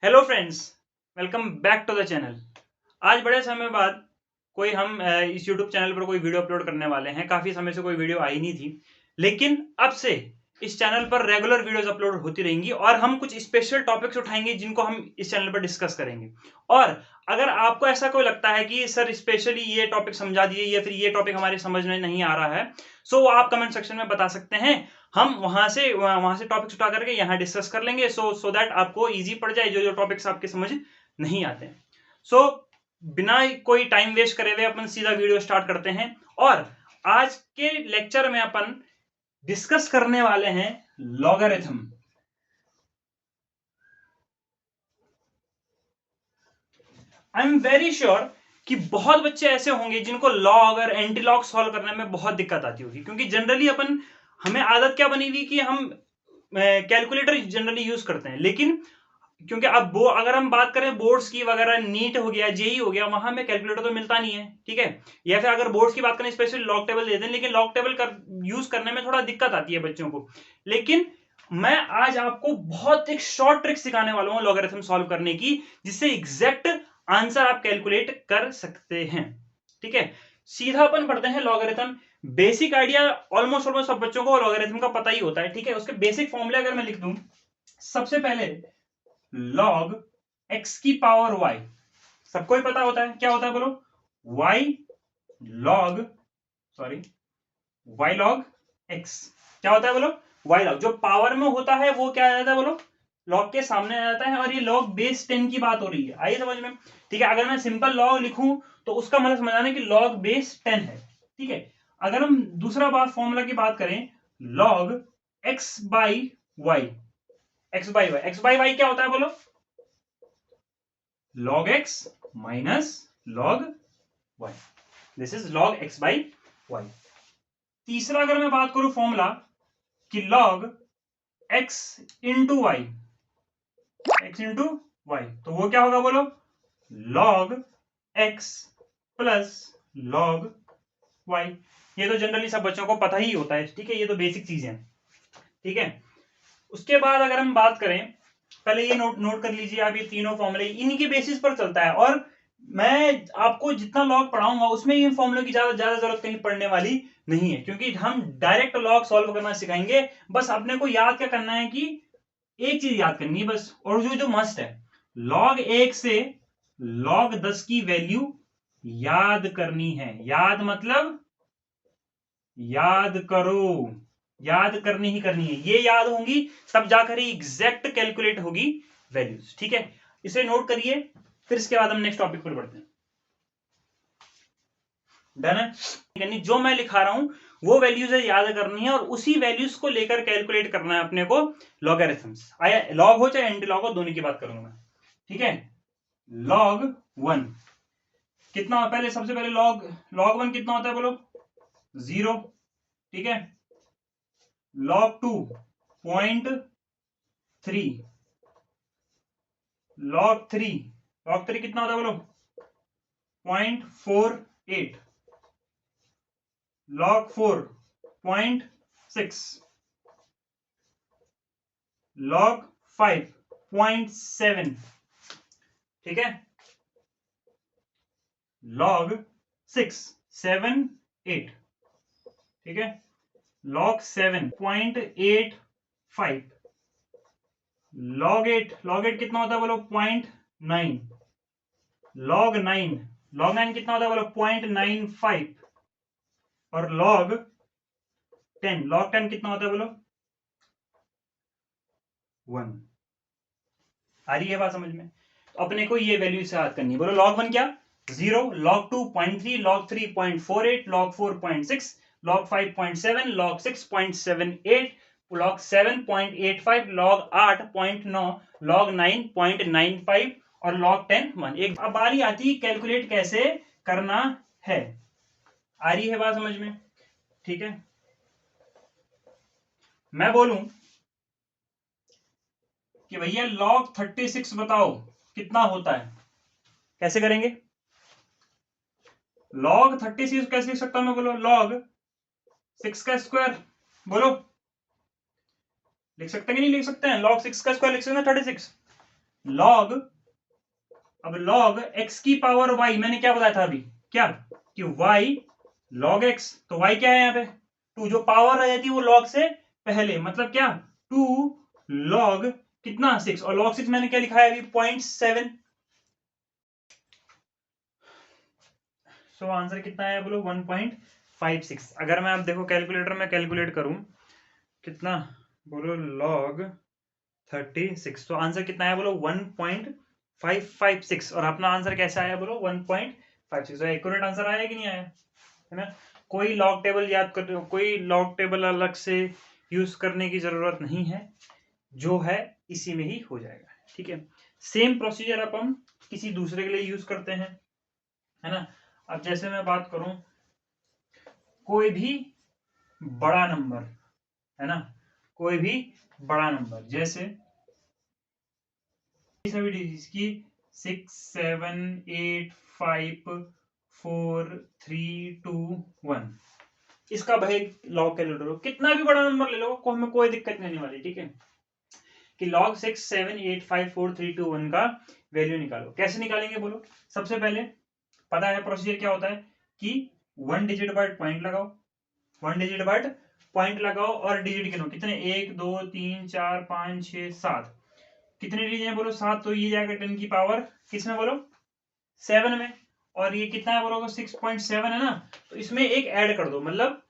Hello friends, welcome back to the channel. आज बड़े समय बाद कोई हम इस यूट्यूब चैनल पर कोई वीडियो अपलोड करने वाले हैं। काफ़ी समय से कोई वीडियो आई नहीं थी, लेकिन अब से इस चैनल पर रेगुलर वीडियोस अपलोड होती रहेंगी और हम कुछ स्पेशल टॉपिक्स उठाएंगे जिनको हम इस चैनल पर डिस्कस करेंगे। और अगर आपको ऐसा कोई लगता है कि सर स्पेशली ये टॉपिक समझा दिए या फिर ये टॉपिक हमारे समझ में नहीं आ रहा है, सो आप कमेंट सेक्शन में बता सकते हैं। हम वहां से टॉपिक्स उठा करके यहाँ डिस्कस कर लेंगे सो दैट आपको इजी पड़ जाए जो जो टॉपिक्स आपके समझ नहीं आते हैं। सो बिना कोई टाइम वेस्ट करे हुए अपन सीधा वीडियो स्टार्ट करते हैं। और आज के लेक्चर में अपन डिस्कस करने वाले हैं logarithm. I am very sure कि बहुत बच्चे ऐसे होंगे जिनको लॉग और एंटी लॉग सॉल्व करने में बहुत दिक्कत आती होगी, क्योंकि जनरली अपन हमें आदत क्या बनी हुई कि हम कैलकुलेटर जनरली यूज करते हैं। लेकिन क्योंकि अब वो अगर हम बात करें बोर्ड्स की वगैरह, नीट हो गया, जेई हो गया, वहां में कैलकुलेटर तो मिलता नहीं है, ठीक है। या फिर अगर बोर्ड्स की बात करें स्पेशली लॉग टेबल देते हैं, लेकिन लॉग टेबल कर यूज करने में थोड़ा दिक्कत आती है बच्चों को। लेकिन मैं आज आपको बहुत एक शॉर्ट ट्रिक सिखाने वाला हूं लॉगरिथम सॉल्व करने की, जिससे एग्जैक्ट आंसर आप कैलकुलेट कर सकते हैं। ठीक है, सीधा अपन पढ़ते हैं logarithm. Basic idea almost almost सब बच्चों को लॉगरिथम का पता ही होता है, ठीक है। उसके बेसिक फॉर्मूले अगर मैं लिख दूं, सबसे पहले log x की पावर y, सबको ही पता होता है क्या होता है, बोलो। y log sorry y log x क्या होता है, बोलो। y log जो पावर में होता है वो क्या आ जाता है, बोलो, log के सामने आ जाता है। और ये log बेस 10 की बात हो रही है, आइए समझ में। ठीक है, अगर मैं सिंपल log लिखूं तो उसका मतलब समझाना कि log बेस 10 है, ठीक है। अगर हम दूसरा बात फॉर्मूला की बात करें, log x by y, x by y, x by y क्या होता है, बोलो। log x minus log y, this is log x by y। तीसरा अगर मैं बात करूं फॉर्मूला कि log x into y, x into y, तो वो क्या होगा, बोलो। log x plus log y। ये तो जनरली सब बच्चों को पता ही होता है, ठीक है, ये तो बेसिक चीजें हैं, ठीक है। उसके बाद अगर हम बात करें, पहले ये नोट नोट कर लीजिए आप, ये तीनों फॉर्मूले इन्हीं के बेसिस पर चलता है। और मैं आपको जितना लॉग पढ़ाऊंगा उसमें इन फॉर्मूलों की ज्यादा ज्यादा जरूरत कहीं पड़ने वाली नहीं है, क्योंकि हम डायरेक्ट लॉग सॉल्व करना सिखाएंगे। बस अपने को याद क्या करना है कि एक चीज याद करनी है बस, और जो जो मस्ट है, log 1 से log 10 की वैल्यू याद करनी है। याद मतलब याद करो, याद करनी ही करनी है। ये याद होंगी तब जाकर ही एग्जैक्ट कैलकुलेट होगी वैल्यूज, ठीक है। इसे नोट करिए, फिर इसके बाद हम नेक्स्ट टॉपिक पर बढ़ते हैं। डन है, यानी जो मैं लिखा रहा हूं वो वैल्यूज याद करनी है और उसी वैल्यूज को लेकर कैलकुलेट करना है अपने को लॉगरिथम्स। आया लॉग हो चाहे एंटी लॉग हो, दोनों की बात करूंगा मैं, ठीक है। log 1 कितना, पहले सबसे पहले log 1 कितना होता है, बोलो। 0, ठीक है। log 2 0.3, log 3 कितना होता है, बोलो। 0.48, log 4 0.6, log 5 0.7, ठीक है। log 6 7 8, ठीक है। log 7 0.85, log 8 कितना होता है, बोलो। 0.9, log 9 कितना होता है, बोलो। 0.95, और log 10 कितना होता है, बोलो। 1। आ रही है बात समझ में। तो अपने को ये वैल्यू से याद करनी है, बोलो। log 1 क्या, 0, log 2 0.3, log 3 0.48, log 4 0.6, log 5 0.7, log 6 0.78, log 7 0.85, log 8 0.9, log 9 0.95 और log 10 1। एक अब बारी आती है कैलकुलेट कैसे करना है। आ रही है बात समझ में, ठीक है। मैं बोलूं कि भैया log 36 बताओ कितना होता है, कैसे करेंगे। log 36 कैसे लिख सकता हूं मैं, बोलो। log 6 का स्क्वायर, बोलो। लिख सकते हैं कि नहीं लिख सकते हैं, log 6 का स्क्वायर लिख सकते हैं 36। लॉग, अब लॉग x की पावर y, मैंने क्या बताया था अभी, क्या कि y log x, तो y क्या है यहाँ पे 2, जो पावर आ जाती है वो log से पहले, मतलब क्या 2 log कितना 6, और log 6 मैंने क्या लिखा है अभी 0.7। सो आंसर कितना है बोलो 1.56। अगर मैं अब देखो कैलकुलेटर में कैलकुलेट करूं कितना, बोलो log 36, तो आंसर कितना है बोलो 1.556, और अपना आंसर कैसा आया बोलो 1.56। तो एक्यूरेट आंसर आया कि नहीं आया, है ना। कोई लॉग टेबल याद कर, कोई लॉग टेबल अलग से यूज करने की जरूरत नहीं है, जो है इसी में ही हो जाएगा, ठीक है। सेम प्रोसीजर अब हम किसी दूसरे के लिए यूज करते हैं, है ना। अब जैसे मैं बात करूं कोई भी बड़ा नंबर, है ना, कोई भी बड़ा नंबर, जैसे सभी डिजिट्स की 6 7 8 5 4 3 2 1, इसका भाई लॉग कैलकुलेटर हो, कितना भी बड़ा नंबर ले लो, को हमें कोई दिक्कत नहीं आने वाली, ठीक है। कि log 6 7 8 5 4 3 2 1 का वैल्यू निकालो। कैसे निकालेंगे बोलो, सबसे पहले पता है प्रोसीजर क्या होता है कि 1 डिजिट बाद पॉइंट लगाओ, 1 डिजिट बाद पॉइंट लगाओ और डिजिट गिनो, कितने 1 2 3 4 5 6 7, कितने डिजिट है बोलो 7, तो ये जाएगा 10 की पावर किसमें बोलो 7 में, और ये कितना है बोलो 6.7 है ना, तो इसमें एक ऐड कर दो, मतलब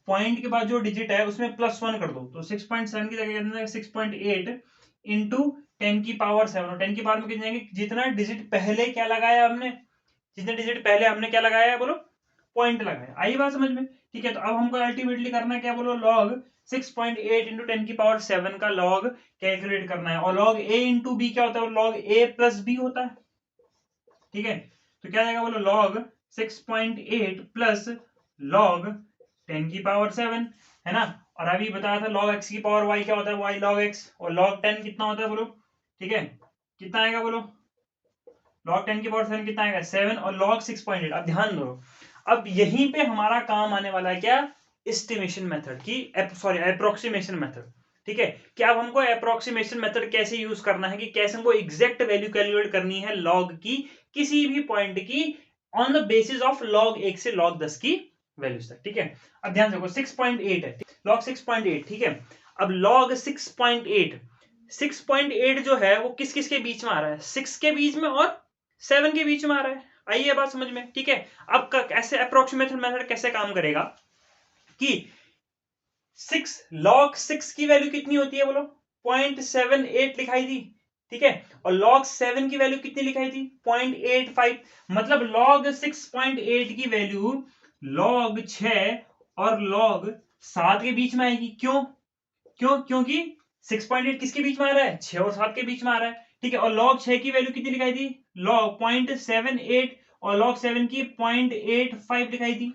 पॉइंट के बाद जो डिजिट है उसमें +1 कर दो, तो 6.7 की जगह 6.8 इंटू 10 की पावर 7, और 10 की पावर में कितने जाएंगे, जितना डिजिट पहले क्या लगाया हमने, जितने डिजिट पहले हमने क्या लगाया है बोलो पॉइंट लगाया, आई बात समझ में, ठीक है। तो अब हमको अल्टीमेटली करना क्या बोलो log 6.8 इंटू 10 की पावर 7 का log कैलकुलेट करना है, और log a इंटू बी क्या होता है, log a प्लस बी होता है, ठीक है। तो क्या जाएगा बोलो log 6.8 प्लस log 10 की पावर 7, है ना। और अभी बताया था log x की पावर y क्या होता है, y log x, और log 10 कितना होता है बोलो, ठीक है, कितना आएगा बोलो log 10 की पावर 7 कितना आएगा 7, और log 6.8। अब ध्यान दो, अब यहीं पे हमारा काम आने वाला है क्या, एस्टिमेशन मेथड की, सॉरी अप्रोक्सीमेशन मेथड, ठीक है। कि अब हमको अप्रोक्सीमेशन मेथड कैसे यूज करना है, कि कैसे हमको एग्जैक्ट वैल्यू कैलकुलेट करनी है log की, किसी भी पॉइंट की, on the basis of log 1 से log 10 की वैल्यूज तक, ठीक है। अब ध्यान देखो 6.8 है, log 6.8, ठीक है। अब log 6.8, 6.8 जो है वो किस किस के बीच में आ रहा है, 6 के बीच में और 7 के बीच में आ रहा है, आइए बात समझ में, ठीक है। अब ऐसे अप्रोक्सीमेशन मेथड कैसे काम करेगा कि 6 log 6 की वैल्यू कितनी होती है बोलो 0.78 लिखाई थी, ठीक है, और log 7 की वैल्यू कितनी लिखाई थी 0.85, मतलब log 6.8 की वैल्यू log 6 और log 7 के बीच में आएगी, क्यों क्यों क्योंकि 6.8 किसके बीच में आ रहा है 6 और 7 के बीच में आ रहा है, ठीक है। और log 6 की वैल्यू कितनी लिखाई थी log 0.78, और log 7 की 0.85 लिखाई थी,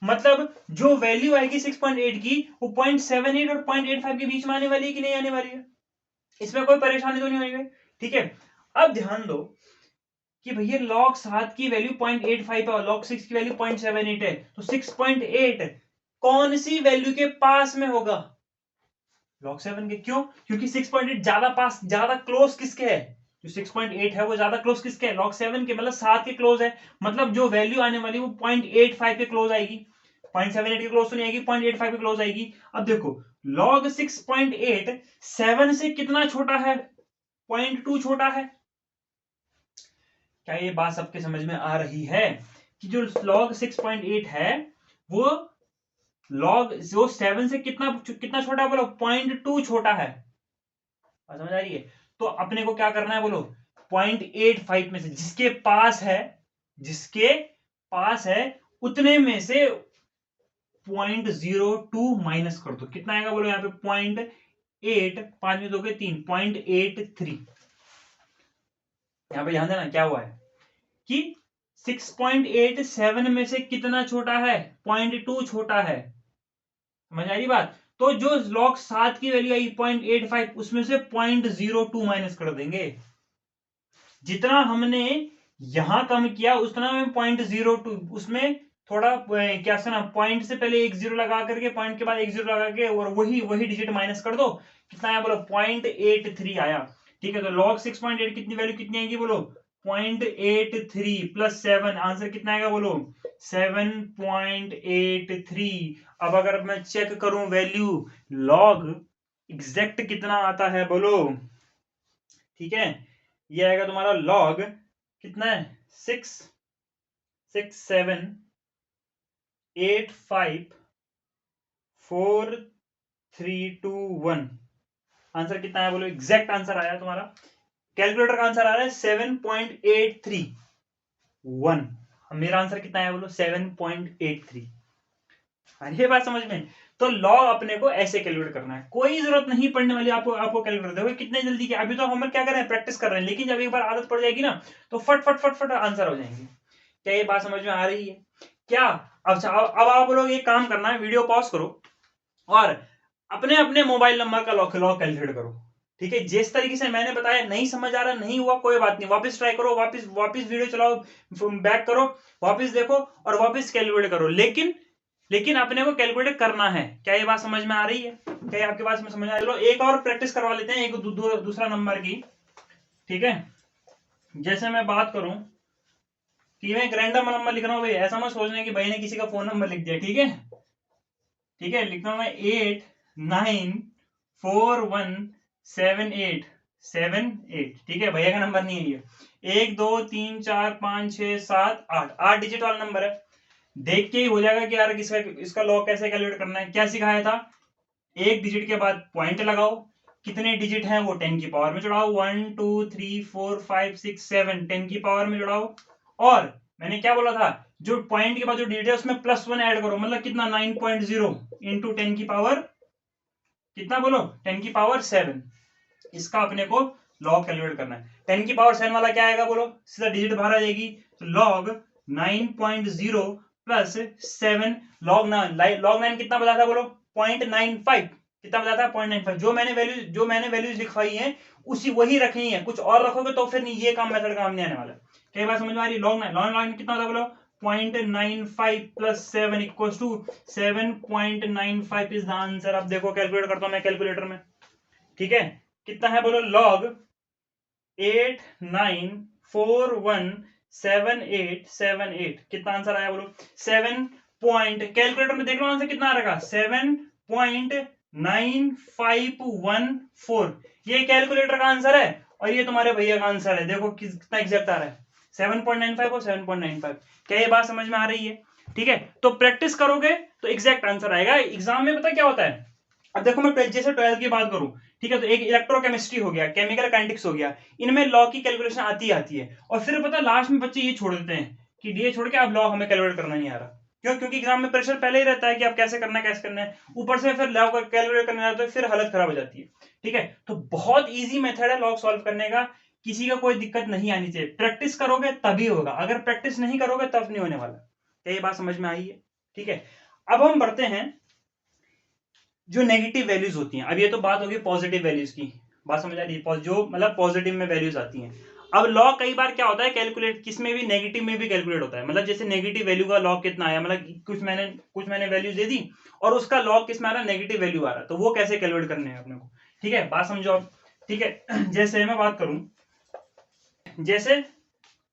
मतलब जो वैल्यू आएगी 6.8 की वो 0.78 और 0.85 के बीच में आने वाली है कि नहीं आने वाली है, इसमें कोई परेशानी तो नहीं होगी, ठीक है। अब ध्यान दो कि भैया log 7 की वैल्यू 0.85 है और log 6 की वैल्यू 0.78 है, तो 6.8 कौन सी वैल्यू के पास में होगा log 7 के, क्यों, क्योंकि 6.8 ज्यादा पास, ज्यादा क्लोज किसके है, जो 6.8 है वो ज्यादा क्लोज किसके है log 7 के, मतलब 7 के क्लोज है, मतलब जो वैल्यू आने वाली वो 0.85 के क्लोज आएगी, 0.78 के क्लोज तो नहीं आएगी, 0.85 के क्लोज आएगी। अब देखो log 6.8 7 से कितना छोटा है 0.2 छोटा है, क्या ये बात सबके समझ में आ रही है कि जो log 6.8 है वो log जो 7 से कितना कितना छोटा है बोलो 0.2 छोटा है, समझ आ रही है। तो अपने को क्या करना है बोलो 0.85 में से जिसके पास है, जिसके पास है उतने में से 0.02 माइनस कर दो, कितना आएगा बोलो यहाँ पे 0.8, 5 में 2 के 3, 0.83। यहाँ पे ध्यान देना क्या हुआ है कि 6.87 में से कितना छोटा है 0.2 छोटा है, समझ आ रही बात। तो जो log 7 की वैल्यू आई 0.85 उसमें से 0.02 माइनस कर देंगे, जितना हमने यहां कम किया उतना में 0.02, उसमें थोड़ा क्या सुना पॉइंट से पहले एक जीरो लगा करके पॉइंट के बाद एक जीरो लगा के और वही डिजिट माइनस कर दो, कितना आया बोलो 0.83 आया, ठीक है, तो log 6.8 कितनी वैल्यू कितनी आएगी बोलो 0.83 प्लस 7, आंसर कितना आएगा बोलो 7.83। अब अगर मैं चेक करूं वैल्यू log एग्जैक्ट कितना आता है बोलो, ठीक है, ये आएगा तुम्हारा log कितना है 667854321। आंसर कितना है बोलो, एग्जैक्ट आंसर आया तुम्हारा, कैलकुलेटर का आंसर आ रहा है 7.831। मेरा आंसर कितना है बोलो 7.83। ये बात समझ में। तो लॉग अपने को ऐसे कैलकुलेट करना है, कोई जरूरत नहीं पढ़ने वाली आपको कैलकुलेट। देखो कितने जल्दी के, अभी तो हम क्या कर रहे हैं प्रैक्टिस कर रहे हैं, लेकिन जब एक बार आदत पड़ जाएगी ना तो फट फट फट फट आंसर हो जाएंगे। क्या ये बात समझ में आ रही है क्या? अच्छा अब आप लोग एक काम करना है, वीडियो पॉज करो और अपने अपने मोबाइल नंबर का लॉग कैलकुलेट करो, ठीक है। जिस तरीके से मैंने बताया नहीं समझ आ रहा, नहीं हुआ कोई बात नहीं, वापस ट्राई करो, वापस वीडियो चलाओ, बैक करो, वापस देखो और वापस कैलकुलेट करो, लेकिन अपने को कैलकुलेट करना है। क्या ये बात समझ में आ रही है? क्या ये आपके पास में समझ आ रही है? चलो एक और प्रैक्टिस करवा लेते हैं, एक दूसरा नंबर की, ठीक है। जैसे मैं बात करूं कि मैं एक रैंडम नंबर लिख रहा हूं भाई, ऐसा मत सोचना कि भाई ने किसी का फोन नंबर लिख दिया, ठीक है, ठीक है। लिखता हूं मैं 89417878, ठीक है, भैया का नंबर नहीं है ये। 1 2 3 4 5 6 7 8 डिजिट वाला नंबर है। देख के ही हो जाएगा कि यार इसका लॉग कैसे कैलकुलेट करना है। क्या सिखाया था, एक डिजिट के बाद पॉइंट लगाओ, कितने डिजिट हैं वो 10 की पावर में चढ़ाओ, 1 2 3 4 5 6 7 10 की पावर में चढ़ाओ, और मैंने क्या बोला था, जो पॉइंट के बाद जो डिजिट है उसमें +1 ऐड करो, मतलब कितना 9.0 इंटू 10 की पावर कितना बोलो 10 की पावर 7। इसका अपने को लॉग कैलकुलेट करना है। 10 की पावर 7 वाला क्या आएगा बोलो, सीधा डिजिट बाहर आ जाएगी, तो लॉग 9.0 प्लस 7, लॉग 9 कितना बताया था बोलो 0.95, कितना बताया था 0.95। जो मैंने वैल्यूज लिखवाई है उसी वही रखनी है, कुछ और रखोगे तो फिर नहीं, ये काम मेथड काम नहीं आने वाला। कई बार समझ में आ रही, लॉग 9 कितना होता बोलो 0.95 plus 7 equal to 7.95 is the answer. अब देखो कैलकुलेट करता हूं मैं कैलकुलेटर में, ठीक है, कितना है बोलो log 89417878, कितना आंसर आया बोलो 7 पॉइंट, कैलकुलेटर में देख लो आंसर कितना आ रहा 7.9514। ये कैलकुलेटर का आंसर है और ये तुम्हारे भैया का आंसर है, देखो कितना एग्जैक्ट आ रहा है 7.95 और 7.95। क्या ये बात समझ में आ रही है? ठीक है, तो प्रैक्टिस करोगे तो एग्जैक्ट आंसर आएगा। एग्जाम में पता क्या होता है, अब देखो मैं जैसे 12th की बात करूं, ठीक है, तो एक इलेक्ट्रोकेमिस्ट्री हो गया, केमिकल काइनेटिक्स हो गया, इनमें लॉ की कैलकुलेशन आती है, और फिर पता लास्ट में बच्चे ये छोड़ देते हैं कि डीए छोड़ के अब लॉ हमें कैलकुलेट करना नहीं आ रहा। क्यों? क्योंकि एग्जाम में प्रेशर पहले ही रहता है कि आप कैसे करना है, ऊपर से फिर लॉ को कैलकुलेट करने जाते हैं, फिर हालत खराब हो जाती है। ठीक है, तो बहुत ईजी मेथड है लॉग सॉल्व करने का, किसी का कोई दिक्कत नहीं आनी चाहिए। प्रैक्टिस करोगे तभी होगा, अगर प्रैक्टिस नहीं करोगे तब नहीं होने वाला। क्या ये बात समझ में आई है? ठीक है, अब हम बढ़ते हैं जो नेगेटिव वैल्यूज होती हैं। अब ये तो बात होगी पॉजिटिव वैल्यूज की, बात समझ आ रही है, जो मतलब पॉजिटिव में वैल्यूज आती हैं। अब लॉग कई बार क्या होता है कैलकुलेट किसमें भी नेगेटिव में भी कैलकुलेट होता है, मतलब जैसे नेगेटिव वैल्यू का लॉग कितना आया, मतलब कुछ मैंने वैल्यूज दे दी और उसका लॉग किस में आ रहा नेगेटिव वैल्यू आ रहा है, तो वो कैसे कैलकुलेट करने हैं अपने को। ठीक है, बात समझो आप। ठीक है, जैसे मैं बात करूं, जैसे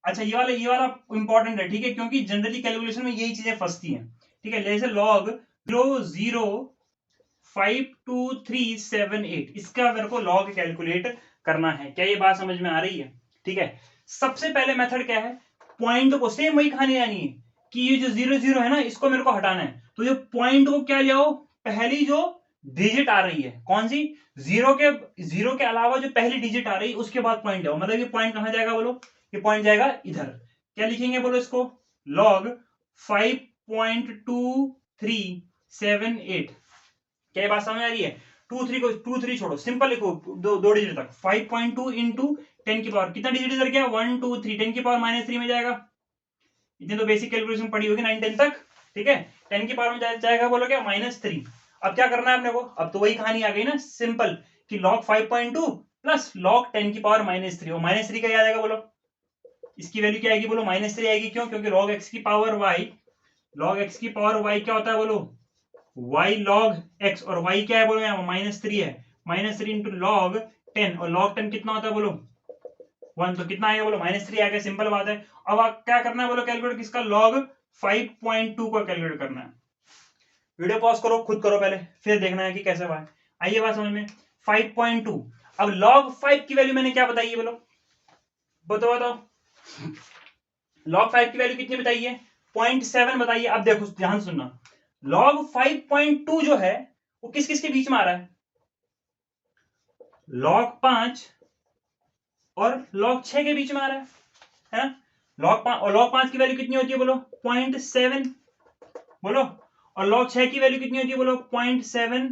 अच्छा ये वाला इंपॉर्टेंट है, ठीक है, क्योंकि जनरली कैलकुलेशन में यही चीजें फंसती हैं। ठीक है, जैसे लॉग 0.05238, इसका मेरे को लॉग कैलकुलेट करना है। क्या ये बात समझ में आ रही है? ठीक है, सबसे पहले मेथड क्या है, पॉइंट को सेम वही कहानी आनी है कि ये जो 0 है ना, इसको मेरे को हटाना है, तो ये पॉइंट को क्या ले आओ, पहली जो डिजिट आ रही है कौन सी, जीरो के अलावा जो पहली डिजिट आ रही है उसके बाद पॉइंट आओ, मतलब ये पॉइंट कहां जाएगा बोलो, ये पॉइंट जाएगा इधर। क्या लिखेंगे बोलो इसको, लॉग 5.2378। क्या ये बात समझ आ रही है? 2 3 छोड़ो, सिंपल लिखो, दो डिजिट तक 5.2 इंटू 10 की पावर, कितना डिजिट इधर गया 1 2 3, 10 की पावर -3 में जाएगा। इतनी तो बेसिक कैलकुलेशन पड़ी होगी 9 10 तक। ठीक है, 10 की पावर में जाएगा बोलो क्या -3। अब क्या करना है अपने को, अब तो वही कहानी आ गई ना सिंपल, कि log 5.2 प्लस log 10 की पावर -3, और -3 का क्या आ जाएगा बोलो, इसकी वैल्यू क्या आएगी बोलो -3 आएगी। क्यों? क्योंकि log x की पावर y क्या होता है बोलो, y log x, और y क्या है बोलो यहाँ -3 है, -3 इंटू log 10 और log 10 कितना होता है बोलो 1, तो कितना आएगा बोलो -3 आएगा। सिंपल बात है। अब आप क्या करना है बोलो कैलकुलेट किसका log 5.2 का कैलकुलेट करना है। वीडियो पॉज करो, खुद करो पहले, फिर देखना है कि कैसे हुआ है। आइए बात समझ में। 5.2, अब log 5 की वैल्यू मैंने क्या बताई है बोलो, बताओ log 5 की वैल्यू कितनी बताई है 0.7 बताइए। अब देखो ध्यान सुनना, log 5.2 जो है वो किस किस के बीच में आ रहा है, log 5 और log 6 के बीच में आ रहा है ना। log 5 की वैल्यू कितनी होती है बोलो 0.7 बोलो, और log 6 की वैल्यू कितनी होती है बोलो 0.75।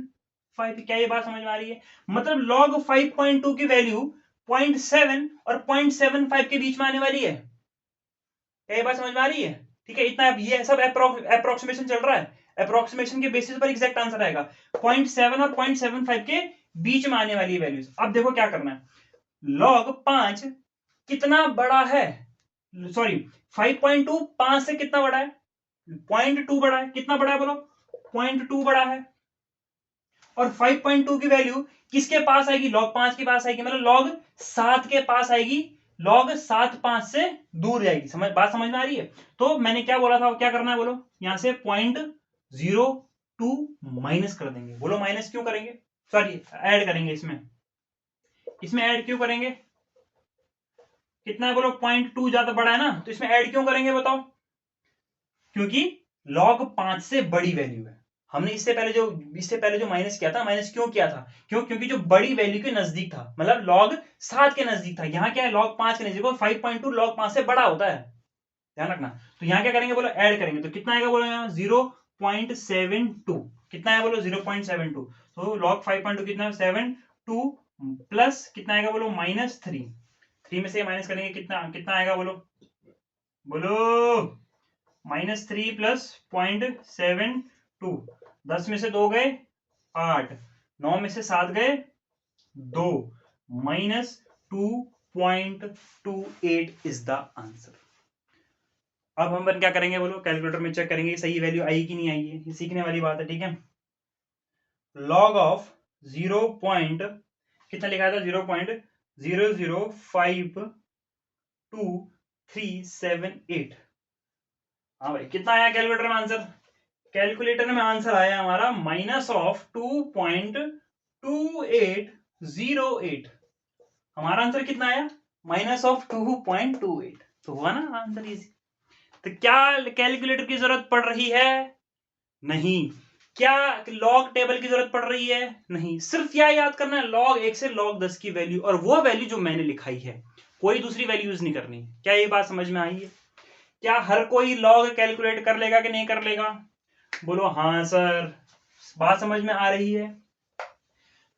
क्या ये बात समझ में आ रही है? मतलब log 5.2 की वैल्यू 0.7 और 0.75 के बीच में आने वाली है। क्या ये बात समझ में आ रही है? ठीक है, इतना ये सब अप्रोक्सीमेशन चल रहा है, अप्रोक्सीमेशन के बेसिस पर एग्जैक्ट आंसर आएगा। 0.7 और 0.75 के बीच में आने वाली वैल्यूज। अब देखो क्या करना है, log 5 कितना बड़ा है, सॉरी 5.2 5 से कितना बड़ा है 0.2 बड़ा है। कितना बड़ा है बोलो 0.2 बड़ा है। और 5.2 की वैल्यू किसके पास आएगी log 5 के पास आएगी, मतलब log 7 के पास आएगी। log 7 5 से दूर जाएगी। बात समझ में आ रही है? तो मैंने क्या बोला था, क्या करना है बोलो, यहां से 0.02 माइनस कर देंगे। बोलो माइनस क्यों करेंगे, सॉरी ऐड करेंगे। इसमें ऐड क्यों करेंगे, कितना है बोलो 0.2 ज्यादा बड़ा है ना, तो इसमें ऐड क्यों करेंगे बताओ, क्योंकि log 5 से बड़ी वैल्यू है। हमने इससे पहले जो माइनस किया था, माइनस क्यों किया था, क्योंकि जो बड़ी वैल्यू के नजदीक था, मतलब log 7 के नजदीक था। यहाँ क्या है log 5 के नजदीक, 5.2 log 5 से बड़ा होता है, ध्यान रखना। तो यहाँ क्या करेंगे बोलो ऐड करेंगे, तो कितना आएगा बोलो यहाँ 0.72। कितना है बोलो 0.72। तो log 5.2 कितना है 7.2 प्लस कितना आएगा बोलो -3। 3 में से माइनस करेंगे कितना आएगा बोलो -3 प्लस 0.72। 10 में से 2 गए 8, 9 में से 7 गए 2, -2.28 इज द आंसर। अब हम क्या करेंगे बोलो, कैलकुलेटर में चेक करेंगे सही वैल्यू आई कि नहीं आई है। ये सीखने वाली बात है, ठीक है। log of 0. कितना लिखा था 0.0052378। हाँ भाई, कितना आया कैलकुलेटर में आंसर? कैलकुलेटर में आंसर आया हमारा -2.2808। हमारा आंसर कितना आया -2.28। तो हुआ ना आंसर इजी। तो क्या कैलकुलेटर की जरूरत पड़ रही है? नहीं। क्या लॉग टेबल की जरूरत पड़ रही है? नहीं। सिर्फ क्या याद करना है, log 1 से log 10 की वैल्यू, और वो वैल्यू जो मैंने लिखाई है, कोई दूसरी वैल्यू यूज नहीं करनी। क्या ये बात समझ में आई है? क्या हर कोई log कैलकुलेट कर लेगा कि नहीं कर लेगा? बोलो हाँ सर, बात समझ में आ रही है।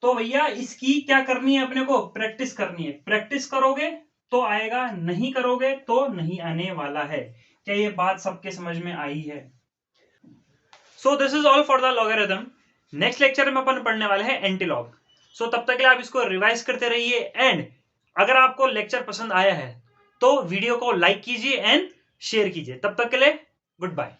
तो भैया इसकी क्या करनी है, अपने को प्रैक्टिस करनी है। प्रैक्टिस करोगे तो आएगा, नहीं करोगे तो नहीं आने वाला है। क्या ये बात सबके समझ में आई है? So this is all for the logarithm. Next lecture में अपन पढ़ने वाले हैं एंटीलॉग। सो तब तक के लिए आप इसको रिवाइज करते रहिए, एंड अगर आपको लेक्चर पसंद आया है तो वीडियो को लाइक कीजिए एंड शेयर कीजिए। तब तक के लिए गुड बाय।